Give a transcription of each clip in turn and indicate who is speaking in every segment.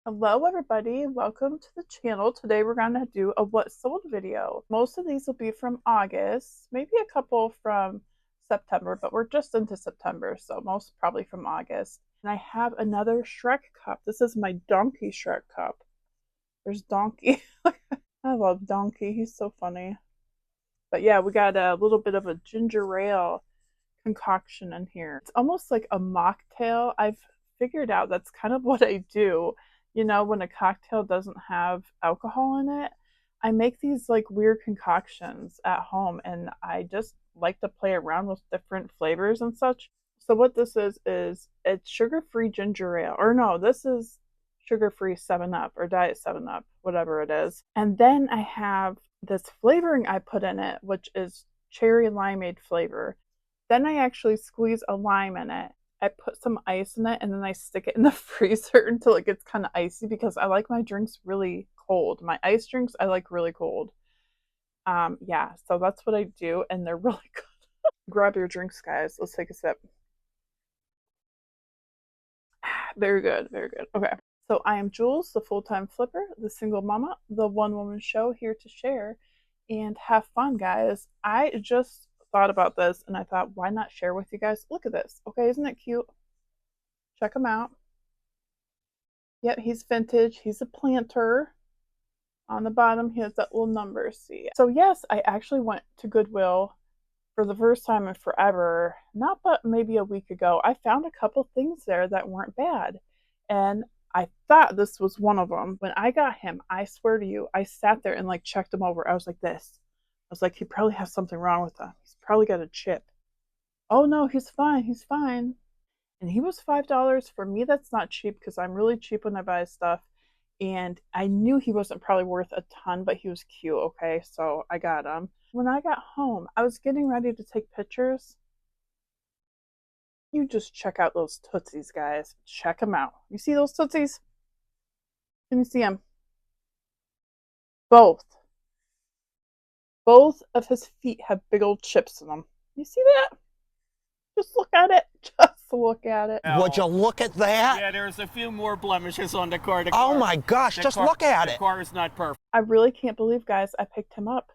Speaker 1: Hello everybody, welcome to the channel. Today we're going to do a what sold video. Most of these will be from August, maybe a couple from September, but we're just into September, so most probably from August. And I have another Shrek cup. This is my Donkey Shrek cup. There's Donkey. I love Donkey, he's so funny. But yeah, we got a little bit of a ginger ale concoction in here. It's almost like a mocktail. I've figured out that's kind of what I do. You know, when a cocktail doesn't have alcohol in it, I make these like weird concoctions at home and I just like to play around with different flavors and such. So what this is it's sugar-free ginger ale. Or no, this is sugar-free 7 Up or Diet 7 Up, whatever it is. And then I have this flavoring I put in it, which is cherry limeade flavor. Then I actually squeeze a lime in it. I put some ice in it and then I stick it in the freezer until it gets kind of icy because I like my drinks really cold. My ice drinks I like really cold. Yeah, so that's what I do and they're really good. Grab your drinks, guys. Let's take a sip. Very good, very good. Okay. So I am Jules, the full-time flipper, the single mama, the one-woman show here to share and have fun, guys. I just thought about this and I thought, why not share with you guys? Look at this. Okay, isn't it cute? Check him out. Yep, he's vintage. He's a planter. On the bottom, he has that little number. See. So yes, I actually went to Goodwill for the first time in forever. Not but maybe a week ago. I found a couple things there that weren't bad. And I thought this was one of them. When I got him, I swear to you, I sat there and like checked him over. I was like this. I was like, he probably has something wrong with him. He's probably got a chip. Oh no, he's fine. He's fine. And he was $5. For me, that's not cheap because I'm really cheap when I buy stuff. And I knew he wasn't probably worth a ton, but he was cute. Okay, so I got him. When I got home, I was getting ready to take pictures. You just check out those Tootsies, guys. Check them out. You see those Tootsies? Can you see them? Both. Both of his feet have big old chips in them. You see that? Just look at it. Just look at it.
Speaker 2: Would you look at that?
Speaker 3: Yeah, there's a few more blemishes on the car.
Speaker 2: Oh my gosh, just look at
Speaker 3: The
Speaker 2: it.
Speaker 3: car is not perfect.
Speaker 1: I really can't believe, guys, I picked him up.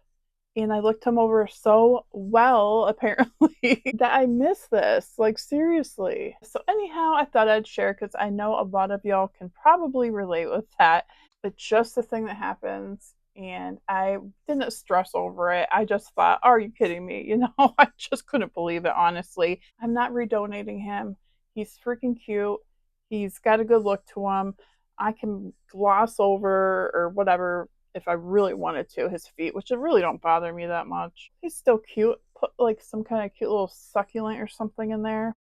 Speaker 1: And I looked him over so well, apparently, that I missed this. Like, seriously. So, anyhow, I thought I'd share because I know a lot of y'all can probably relate with that. It's just a thing that happens. And I didn't stress over it. I just thought, are you kidding me? You know, I just couldn't believe it, honestly. I'm not redonating him. He's freaking cute. He's got a good look to him. I can gloss over or whatever if I really wanted to, his feet, which really don't bother me that much. He's still cute. Put like some kind of cute little succulent or something in there.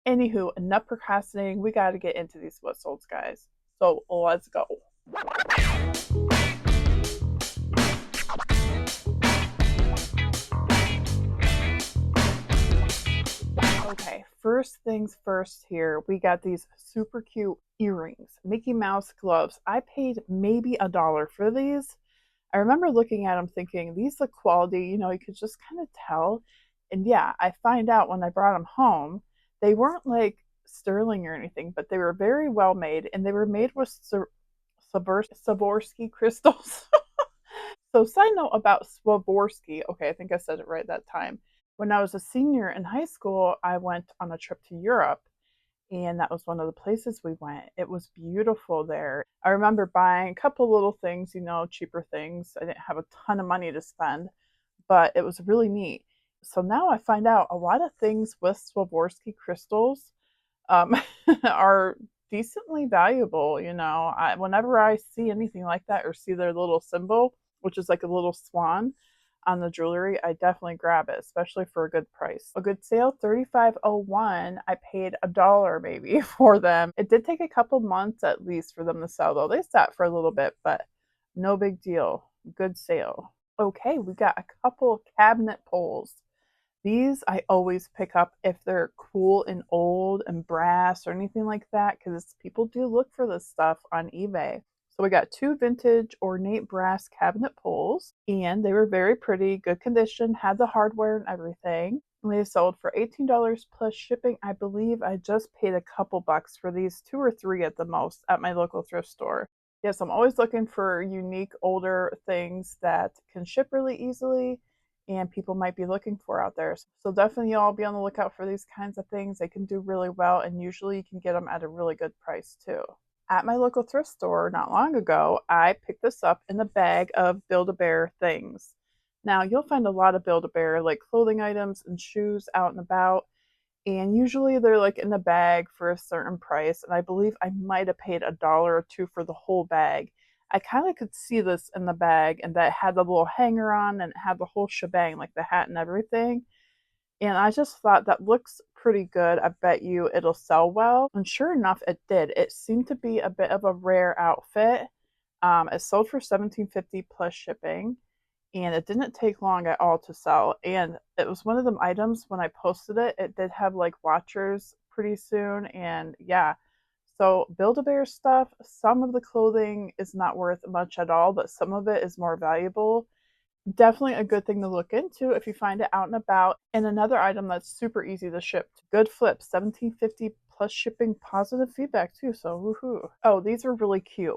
Speaker 1: Anywho, enough procrastinating. We got to get into these what solds, guys. So let's go. Okay, first things first here. We got these super cute earrings, Mickey Mouse gloves. I paid maybe $1 for these. I remember looking at them thinking, these look quality, you know, you could just kind of tell. And yeah, I find out when I brought them home, they weren't like sterling or anything, but they were very well made and they were made with Swarovski crystals. So, side note about Swarovski, okay, I think I said it right that time. When I was a senior in high school, I went on a trip to Europe and that was one of the places we went. It was beautiful there. I remember buying a couple little things, you know, cheaper things. I didn't have a ton of money to spend, but it was really neat. So now I find out a lot of things with Swarovski crystals um, are decently valuable. You know, whenever I see anything like that or see their little symbol, which is like a little swan, on the jewelry, I definitely grab it, especially for a good price. A good sale, 35.01. I paid $1 maybe for them. It did take a couple months at least for them to sell though. They sat for a little bit, but no big deal. Good sale. Okay, we got a couple cabinet poles. These I always pick up if they're cool and old and brass or anything like that because people do look for this stuff on eBay. So we got two vintage ornate brass cabinet poles and they were very pretty, good condition, had the hardware and everything. They sold for $18 plus shipping. I believe I just paid a couple bucks for these, 2 or 3 at the most, at my local thrift store. Yes, I'm always looking for unique older things that can ship really easily and people might be looking for out there. So definitely y'all be on the lookout for these kinds of things. They can do really well and usually you can get them at a really good price too. At my local thrift store not long ago, I picked this up in a bag of Build-A-Bear things. Now, you'll find a lot of Build-A-Bear, like clothing items and shoes out and about, and usually they're like in a bag for a certain price, and I believe I might have paid $1 or 2 for the whole bag. I kind of could see this in the bag, and that had the little hanger on and it had the whole shebang, like the hat and everything. And I just thought that looks pretty good. I bet you it'll sell well. And sure enough, it did. It seemed to be a bit of a rare outfit. It sold for $17.50 plus shipping, and it didn't take long at all to sell. And it was one of them items when I posted it, it did have like watchers pretty soon. And yeah, so Build-A-Bear stuff, some of the clothing is not worth much at all, but some of it is more valuable. Definitely a good thing to look into if you find it out and about. And another item that's super easy to ship. Good flip, $17.50 plus shipping, positive feedback too, so woohoo. Oh, these are really cute.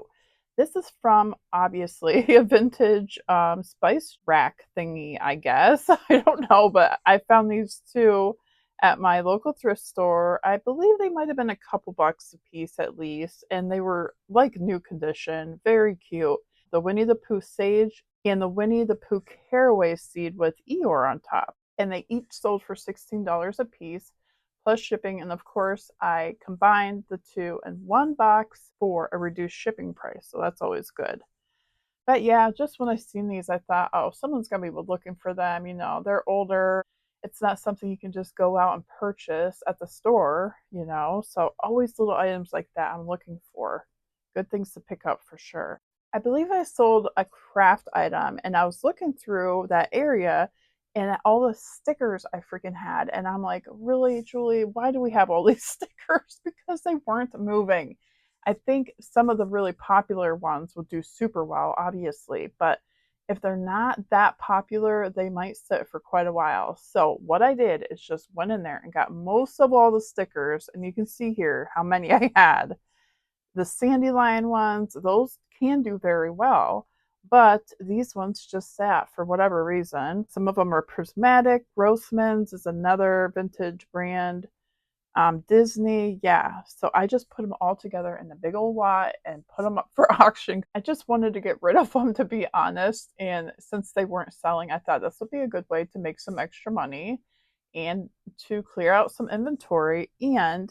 Speaker 1: This is from obviously a vintage spice rack thingy, I guess. I don't know, but I found these two at my local thrift store. I believe they might have been a couple bucks a piece at least, and they were like new condition, very cute. The Winnie the Pooh sage and the Winnie the Pooh caraway seed with Eeyore on top. And they each sold for $16 a piece plus shipping. And of course, I combined the two in one box for a reduced shipping price. So that's always good. But yeah, just when I seen these, I thought, oh, someone's going to be looking for them. You know, they're older. It's not something you can just go out and purchase at the store, you know. So always little items like that I'm looking for. Good things to pick up for sure. I believe I sold a craft item and I was looking through that area and at all the stickers I freaking had. And I'm like, really, Julie, why do we have all these stickers? Because they weren't moving. I think some of the really popular ones will do super well, obviously, but if they're not that popular, they might sit for quite a while. So what I did is just went in there and got most of all the stickers, and you can see here how many I had. The Sandy Lion ones, those can do very well, but these ones just sat for whatever reason. Some of them are prismatic. Grossman's is another vintage brand. Disney, yeah. So I just put them all together in a big old lot and put them up for auction. I just wanted to get rid of them, to be honest. And since they weren't selling, I thought this would be a good way to make some extra money and to clear out some inventory. And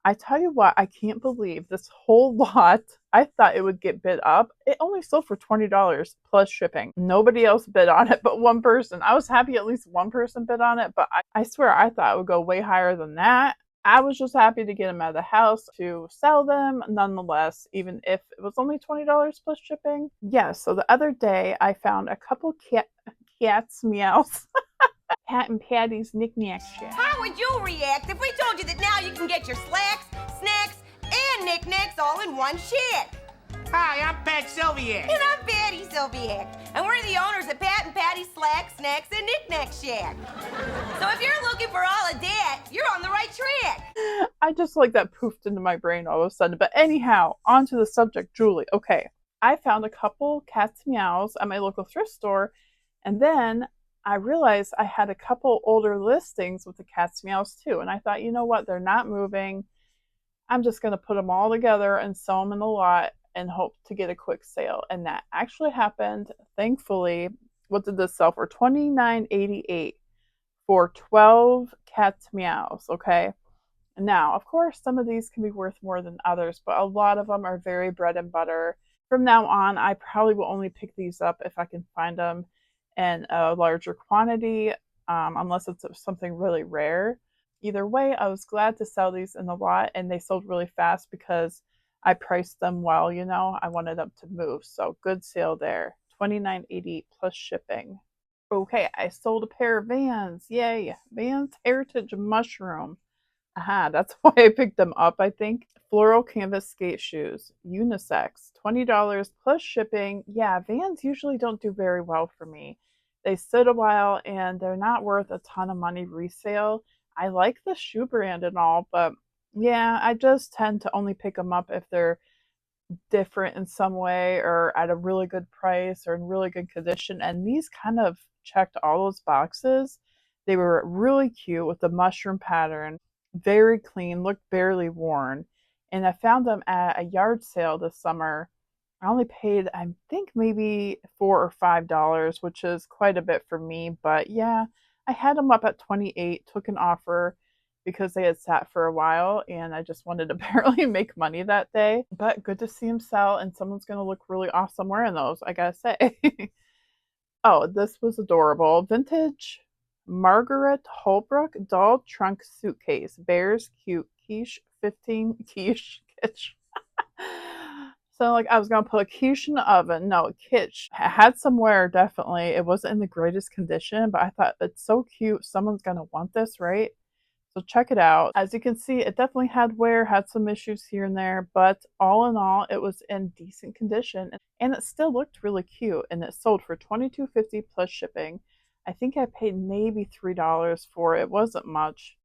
Speaker 1: I tell you what, I can't believe this whole lot. I thought it would get bid up. It only sold for $20 plus shipping. Nobody else bid on it but one person. I was happy at least one person bid on it, but I swear I thought it would go way higher than that. I was just happy to get them out of the house to sell them nonetheless, even if it was only $20 plus shipping. Yeah, so the other day I found a couple cats meows. Pat and Patty's knick-knack shack.
Speaker 4: How would you react if we told you that now you can get your slacks, snacks, and knickknacks all in one shack?
Speaker 5: Hi, I'm Pat Sylviak.
Speaker 4: And I'm Patty Sylviak. And we're the owners of Pat and Patty's Slacks, Snacks, and Knick-Knack Shack. So if you're looking for all of that, you're on the right track.
Speaker 1: I just like that poofed into my brain all of a sudden. But anyhow, on to the subject, Julie. Okay, I found a couple cats meows at my local thrift store, and then I realized I had a couple older listings with the cat's meows too. And I thought, you know what? They're not moving. I'm just going to put them all together and sell them in the lot and hope to get a quick sale. And that actually happened. Thankfully, what did this sell for? $29.88 for 12 cat's meows. Okay. Now, of course, some of these can be worth more than others, but a lot of them are very bread and butter. From now on, I probably will only pick these up if I can find them in a larger quantity, unless it's something really rare. Either way, I was glad to sell these in the lot, and they sold really fast because I priced them well, you know. I wanted them to move, so good sale there. $29.80 plus shipping. Okay, I sold a pair of Vans. Yay, Vans Heritage Mushroom. Aha, that's why I picked them up, I think. Floral canvas skate shoes, unisex, $20 plus shipping. Yeah, Vans usually don't do very well for me. They sit a while and they're not worth a ton of money resale. I like the shoe brand and all, but yeah, I just tend to only pick them up if they're different in some way or at a really good price or in really good condition. And these kind of checked all those boxes. They were really cute with the mushroom pattern, very clean, looked barely worn. And I found them at a yard sale this summer. I only paid, I think, maybe $4 or $5, which is quite a bit for me. But yeah, I had them up at 28, took an offer because they had sat for a while and I just wanted to barely make money that day. But good to see them sell, and someone's going to look really awesome wearing those, I gotta say. Oh, this was adorable. Vintage Margaret Holbrook doll trunk suitcase. Bears cute quiche 15 quiche kitsch. So like I was gonna put a quiche in the oven. No, kitsch. I had some wear definitely. It wasn't in the greatest condition, but I thought it's so cute. Someone's gonna want this, right? So check it out. As you can see, it definitely had wear, had some issues here and there, but all in all, it was in decent condition and it still looked really cute. And it sold for $22.50 plus shipping. I think I paid maybe $3 for it. It wasn't much.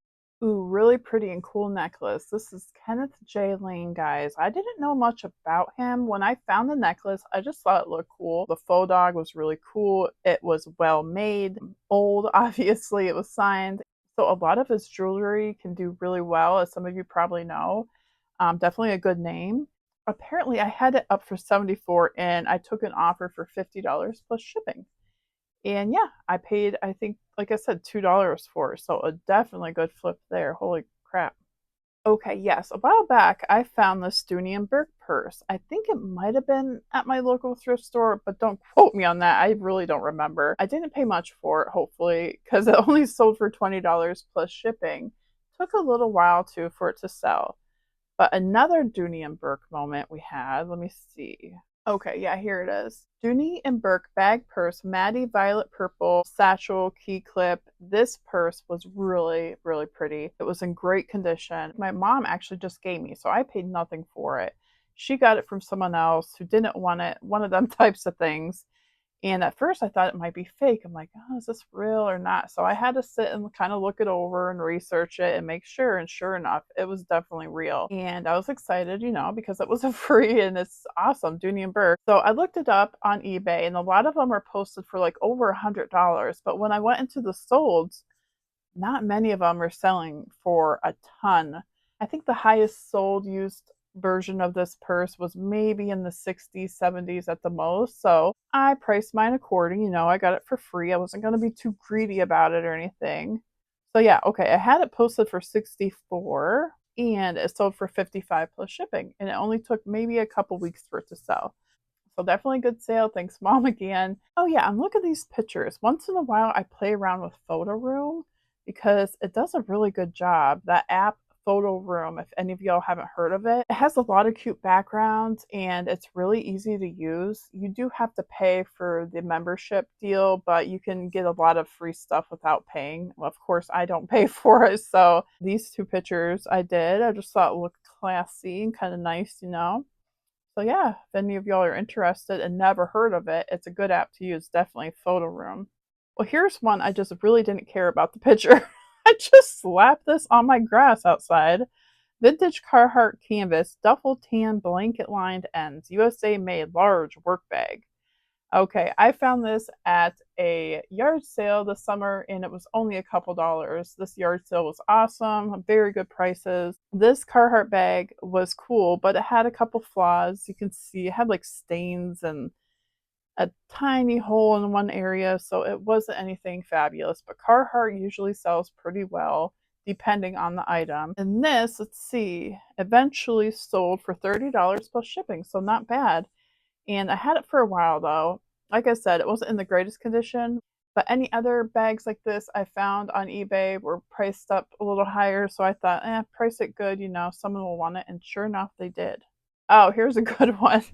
Speaker 1: Ooh, really pretty and cool necklace. This is Kenneth J. Lane, guys. I didn't know much about him. When I found the necklace, I just thought it looked cool. The faux dog was really cool. It was well made, old, obviously. It was signed. So a lot of his jewelry can do really well, as some of you probably know. Definitely a good name. Apparently, I had it up for 74 and I took an offer for $50 plus shipping. And yeah, I paid, I think, like I said, $2 for it. So a definitely good flip there. Holy crap. Okay, yes, a while back I found this Dooney and Burke purse. I think it might have been at my local thrift store, but don't quote me on that. I really don't remember. I didn't pay much for it, hopefully, because it only sold for $20 plus shipping. Took a little while too for it to sell. But another Dooney and Burke moment we had, let me see. Okay, yeah, here it is. Dooney and Burke bag purse, Maddie violet purple, satchel, key clip. This purse was really, really pretty. It was in great condition. My mom actually just gave me, so I paid nothing for it. She got it from someone else who didn't want it, one of them types of things. And at first I thought it might be fake. I'm like, oh, is this real or not? So I had to sit and kind of look it over and research it and make sure. And sure enough, it was definitely real. And I was excited, because it was a free and it's awesome, Dooney and Burke. So I looked it up on eBay and a lot of them are posted for like over $100. But when I went into the solds, not many of them are selling for a ton. I think the highest sold used version of this purse was maybe in the 60s, 70s at the most. So I priced mine according. I got it for free. I wasn't going to be too greedy about it or anything. So yeah, okay, I had it posted for 64 and it sold for 55 plus shipping. And it only took maybe a couple weeks for it to sell. So definitely a good sale. Thanks, Mom, again. Oh yeah, and look at these pictures. Once in a while, I play around with Photo Room because it does a really good job. That app, Photo Room, if any of y'all haven't heard of it, it has a lot of cute backgrounds and it's really easy to use. You do have to pay for the membership deal, but you can get a lot of free stuff without paying. Well, of course, I don't pay for it. So these two pictures I just thought looked classy and kind of nice. So yeah, if any of y'all are interested and never heard of it, it's a good app to use, definitely Photo Room. Well, here's one I just really didn't care about the picture. I just slapped this on my grass outside. Vintage Carhartt canvas, duffel tan blanket lined ends, USA made large work bag. Okay, I found this at a yard sale this summer and it was only a couple dollars. This yard sale was awesome, very good prices. This Carhartt bag was cool, but it had a couple flaws. You can see it had like stains and a tiny hole in one area, so it wasn't anything fabulous. But Carhartt usually sells pretty well depending on the item. And this, let's see, eventually sold for $30 plus shipping, so not bad. And I had it for a while though. Like I said, it wasn't in the greatest condition, but any other bags like this I found on eBay were priced up a little higher. So I thought, price it good, someone will want it. And sure enough, they did. Oh, here's a good one.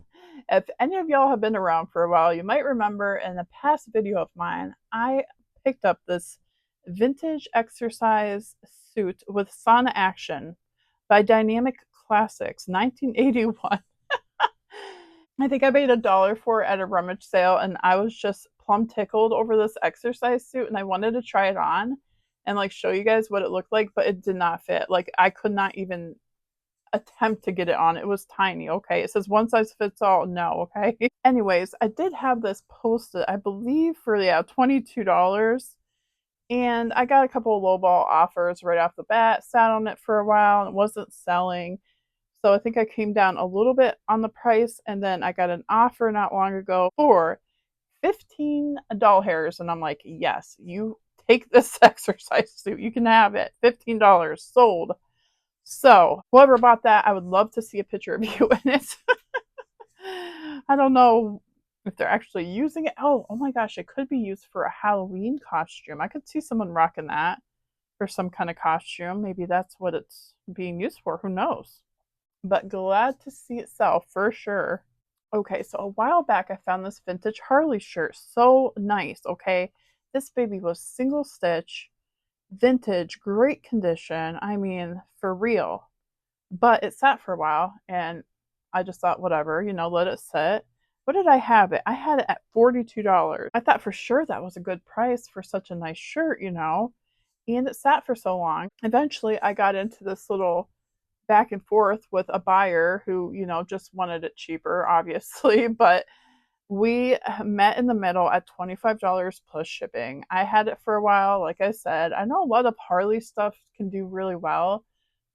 Speaker 1: If any of y'all have been around for a while, you might remember in a past video of mine, I picked up this vintage exercise suit with sauna action by Dynamic Classics, 1981. I think I paid $1 for it at a rummage sale, and I was just plumb tickled over this exercise suit, and I wanted to try it on and like show you guys what it looked like, but it did not fit. Like I could not even attempt to get it on. It was tiny, okay? It says one size fits all. No, okay? Anyways, I did have this posted, I believe, for $22. And I got a couple of lowball offers right off the bat, sat on it for a while, and it wasn't selling. So I think I came down a little bit on the price, and then I got an offer not long ago for 15 doll hairs, and I'm like, yes, you take this exercise suit, you can have it. $15 sold. So whoever bought that, I would love to see a picture of you in it. I don't know if they're actually using it. Oh my gosh, it could be used for a Halloween costume. I could see someone rocking that for some kind of costume. Maybe that's what it's being used for. Who knows? But glad to see it sell for sure. Okay, so a while back I found this vintage Harley shirt. So nice, okay? This baby was single stitch, vintage, great condition. I mean, for real. But it sat for a while, and I just thought, whatever, let it sit. What did I have it? I had it at $42. I thought for sure that was a good price for such a nice shirt, and it sat for so long. Eventually, I got into this little back and forth with a buyer who, just wanted it cheaper, obviously, but we met in the middle at $25 plus shipping. I had it for a while, like I said. I know a lot of Harley stuff can do really well,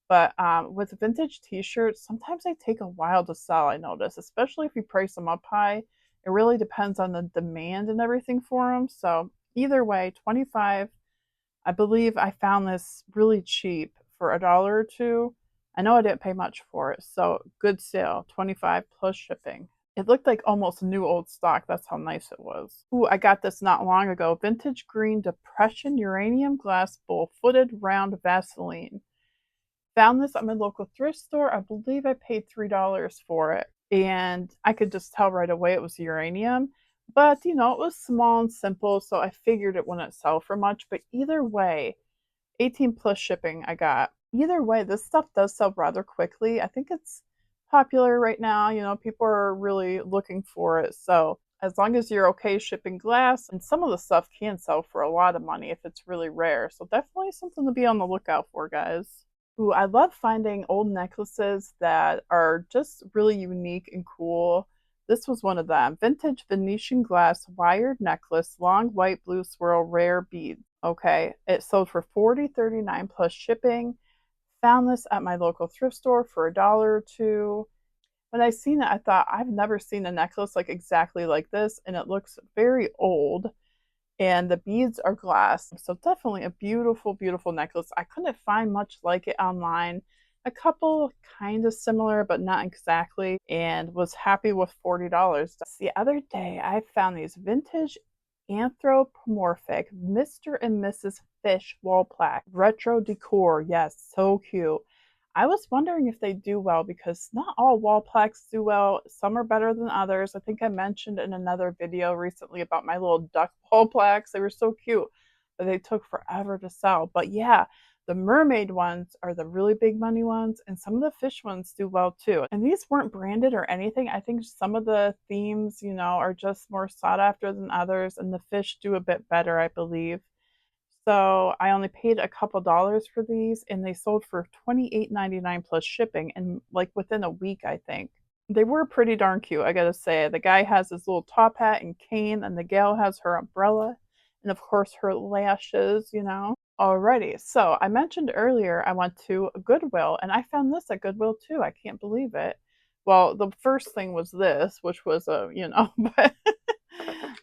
Speaker 1: but with vintage t-shirts, sometimes they take a while to sell, I notice, especially if you price them up high. It really depends on the demand and everything for them. So either way, 25. I believe I found this really cheap for $1 or $2. I know I didn't pay much for it, so good sale, 25 plus shipping. It looked like almost new old stock. That's how nice it was. Ooh, I got this not long ago. Vintage green depression uranium glass bowl, footed round Vaseline. Found this at my local thrift store. I believe I paid $3 for it. And I could just tell right away it was uranium. But, it was small and simple, so I figured it wouldn't sell for much. But either way, 18 plus shipping I got. Either way, this stuff does sell rather quickly. I think it's popular right now. People are really looking for it. So as long as you're okay shipping glass, and some of the stuff can sell for a lot of money if it's really rare. So definitely something to be on the lookout for, guys. Ooh, I love finding old necklaces that are just really unique and cool. This was one of them. Vintage Venetian glass wired necklace, long white blue swirl, rare bead. Okay, it sold for $40.39 plus shipping. Found this at my local thrift store for $1 or $2. When I seen it, I thought, I've never seen a necklace like exactly like this, and it looks very old. And the beads are glass. So definitely a beautiful, beautiful necklace. I couldn't find much like it online. A couple kind of similar, but not exactly, and was happy with $40. The other day, I found these vintage anthropomorphic Mr. and Mrs. Fish wall plaque. Retro decor. Yes, so cute. I was wondering if they do well because not all wall plaques do well. Some are better than others. I think I mentioned in another video recently about my little duck wall plaques. They were so cute, but they took forever to sell. But yeah, the mermaid ones are the really big money ones, and some of the fish ones do well too. And these weren't branded or anything. I think some of the themes, are just more sought after than others, and the fish do a bit better, I believe. So I only paid a couple dollars for these, and they sold for $28.99 plus shipping, and like within a week, I think. They were pretty darn cute, I gotta say. The guy has his little top hat and cane, and the gal has her umbrella, and of course her lashes. Alrighty, so I mentioned earlier I went to Goodwill, and I found this at Goodwill too. I can't believe it. Well, the first thing was this, which was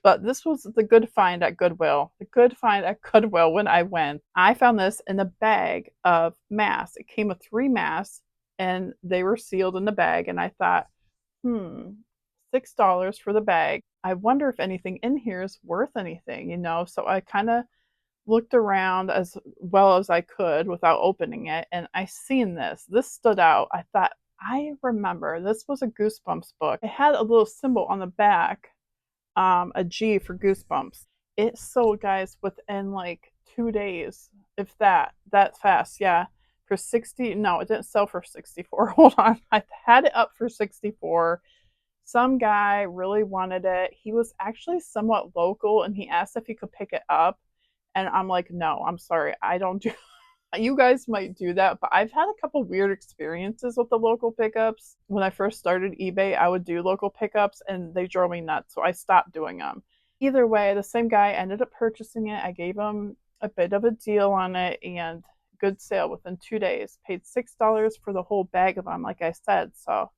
Speaker 1: but this was the good find at Goodwill. The good find at Goodwill when I went. I found this in a bag of masks. It came with 3 masks, and they were sealed in the bag. And I thought, $6 for the bag. I wonder if anything in here is worth anything. So I kind of looked around as well as I could without opening it, and I seen this. This stood out. I thought, I remember this was a Goosebumps book. It had a little symbol on the back, a G for Goosebumps. It sold, guys, within like 2 days, if that fast. Yeah, for 60. No, it didn't sell for 64. Hold on, I had it up for 64. Some guy really wanted it. He was actually somewhat local and he asked if he could pick it up. And I'm like, no, I'm sorry. I don't do you guys might do that, but I've had a couple weird experiences with the local pickups. When I first started eBay, I would do local pickups and they drove me nuts, so I stopped doing them. Either way, the same guy ended up purchasing it. I gave him a bit of a deal on it and good sale within 2 days. Paid $6 for the whole bag of them, like I said, so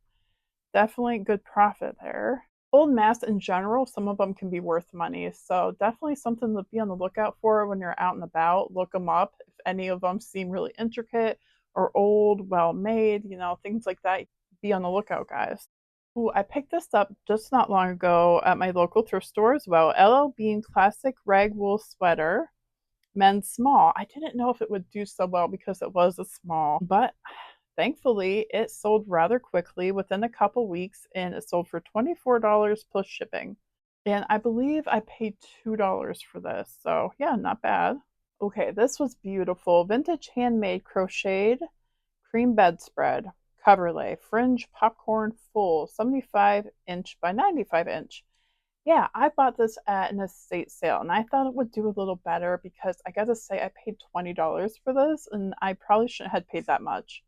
Speaker 1: definitely good profit there. Old masks in general, some of them can be worth money. So definitely something to be on the lookout for when you're out and about. Look them up. If any of them seem really intricate or old, well made, things like that, be on the lookout, guys. Ooh, I picked this up just not long ago at my local thrift store as well. LL Bean Classic Rag Wool Sweater, men's small. I didn't know if it would do so well because it was a small, but thankfully, it sold rather quickly within a couple weeks and it sold for $24 plus shipping. And I believe I paid $2 for this. So, yeah, not bad. Okay, this was beautiful. Vintage handmade crocheted cream bedspread, coverlay, fringe popcorn full, 75-inch by 95-inch. Yeah, I bought this at an estate sale and I thought it would do a little better because I gotta say I paid $20 for this and I probably shouldn't have paid that much.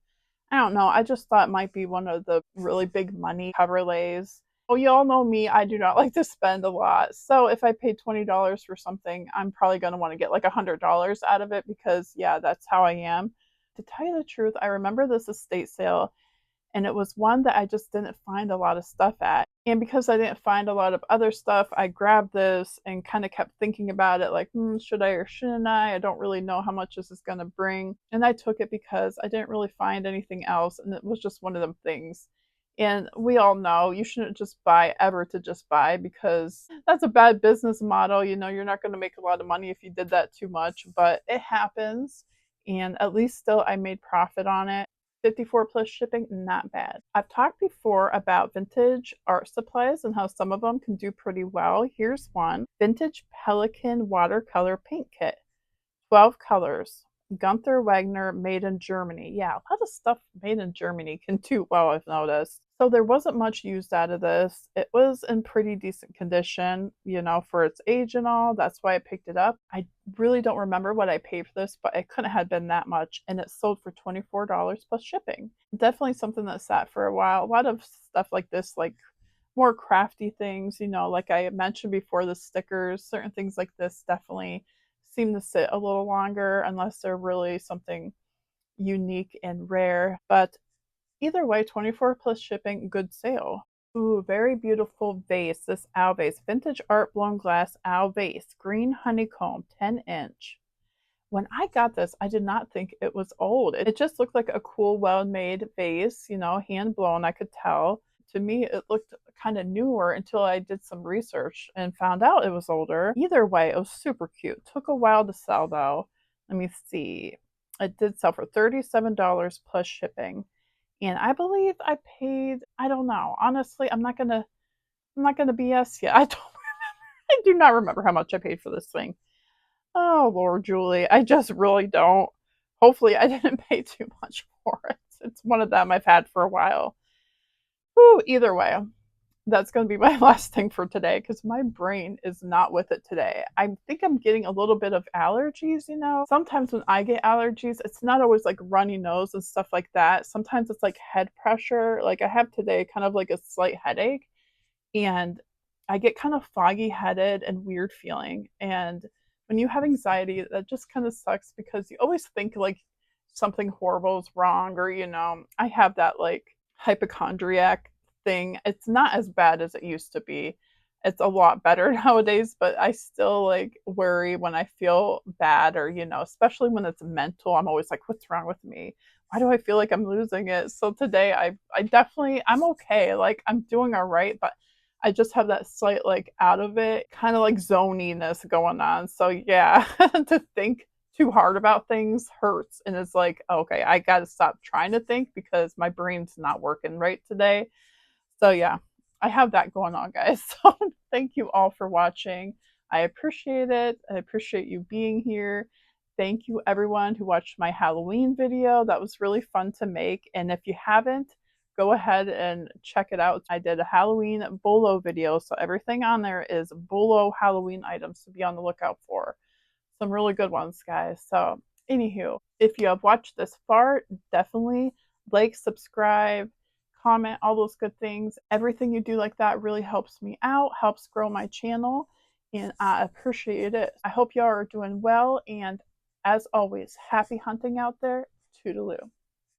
Speaker 1: I don't know. I just thought it might be one of the really big money coverlays. Well, you all know me. I do not like to spend a lot. So if I paid $20 for something, I'm probably going to want to get like $100 out of it because, yeah, that's how I am. To tell you the truth, I remember this estate sale and it was one that I just didn't find a lot of stuff at. And because I didn't find a lot of other stuff, I grabbed this and kind of kept thinking about it like, should I or shouldn't I? I don't really know how much this is going to bring. And I took it because I didn't really find anything else. And it was just one of them things. And we all know you shouldn't just buy ever to just buy because that's a bad business model. You're not going to make a lot of money if you did that too much, but it happens. And at least still, I made profit on it. 54 plus shipping, not bad. I've talked before about vintage art supplies and how some of them can do pretty well. Here's one. Vintage Pelican watercolor paint kit. 12 colors. Gunther Wagner, made in Germany. Yeah, a lot of stuff made in Germany can do well, I've noticed. So there wasn't much used out of this. It was in pretty decent condition, for its age and all. That's why I picked it up. I really don't remember what I paid for this, but it couldn't have been that much. And it sold for $24 plus shipping. Definitely something that sat for a while. A lot of stuff like this, like more crafty things, like I mentioned before, the stickers, certain things like this definitely seem to sit a little longer unless they're really something unique and rare. But either way, 24 plus shipping, good sale. Ooh, very beautiful vase. This owl vase, vintage art blown glass owl vase, green honeycomb, 10-inch. When I got this, I did not think it was old. It just looked like a cool, well-made vase, hand blown, I could tell. To me, it looked kind of newer until I did some research and found out it was older. Either way, it was super cute. Took a while to sell though. Let me see. It did sell for $37 plus shipping. And I believe I paid, I don't know. Honestly, I'm not gonna BS you. I don't I do not remember how much I paid for this thing. Oh Lord, Julie, I just really don't. Hopefully I didn't pay too much for it. It's one of them I've had for a while. Whew, either way, that's going to be my last thing for today because my brain is not with it today. I think I'm getting a little bit of allergies. Sometimes when I get allergies, it's not always like runny nose and stuff like that. Sometimes it's like head pressure. Like I have today kind of like a slight headache and I get kind of foggy headed and weird feeling. And when you have anxiety, that just kind of sucks because you always think like something horrible is wrong or, I have that like hypochondriac thing. It's not as bad as it used to be. It's a lot better nowadays, but I still like worry when I feel bad or, especially when it's mental. I'm always like, what's wrong with me? Why do I feel like I'm losing it? So today I definitely, I'm okay. Like I'm doing all right, but I just have that slight like out of it kind of like zoniness going on. So yeah, to think too hard about things hurts and it's like, okay, I got to stop trying to think because my brain's not working right today. So yeah, I have that going on, guys. So thank you all for watching. I appreciate it. I appreciate you being here. Thank you everyone who watched my Halloween video. That was really fun to make. And if you haven't, go ahead and check it out. I did a Halloween bolo video, so everything on there is bolo Halloween items to be on the lookout for. Some really good ones, guys. So anywho, if you have watched this far, definitely like, subscribe, comment, all those good things. Everything you do like that really helps me out, helps grow my channel, and I appreciate it. I hope y'all are doing well, and as always, happy hunting out there. Toodaloo.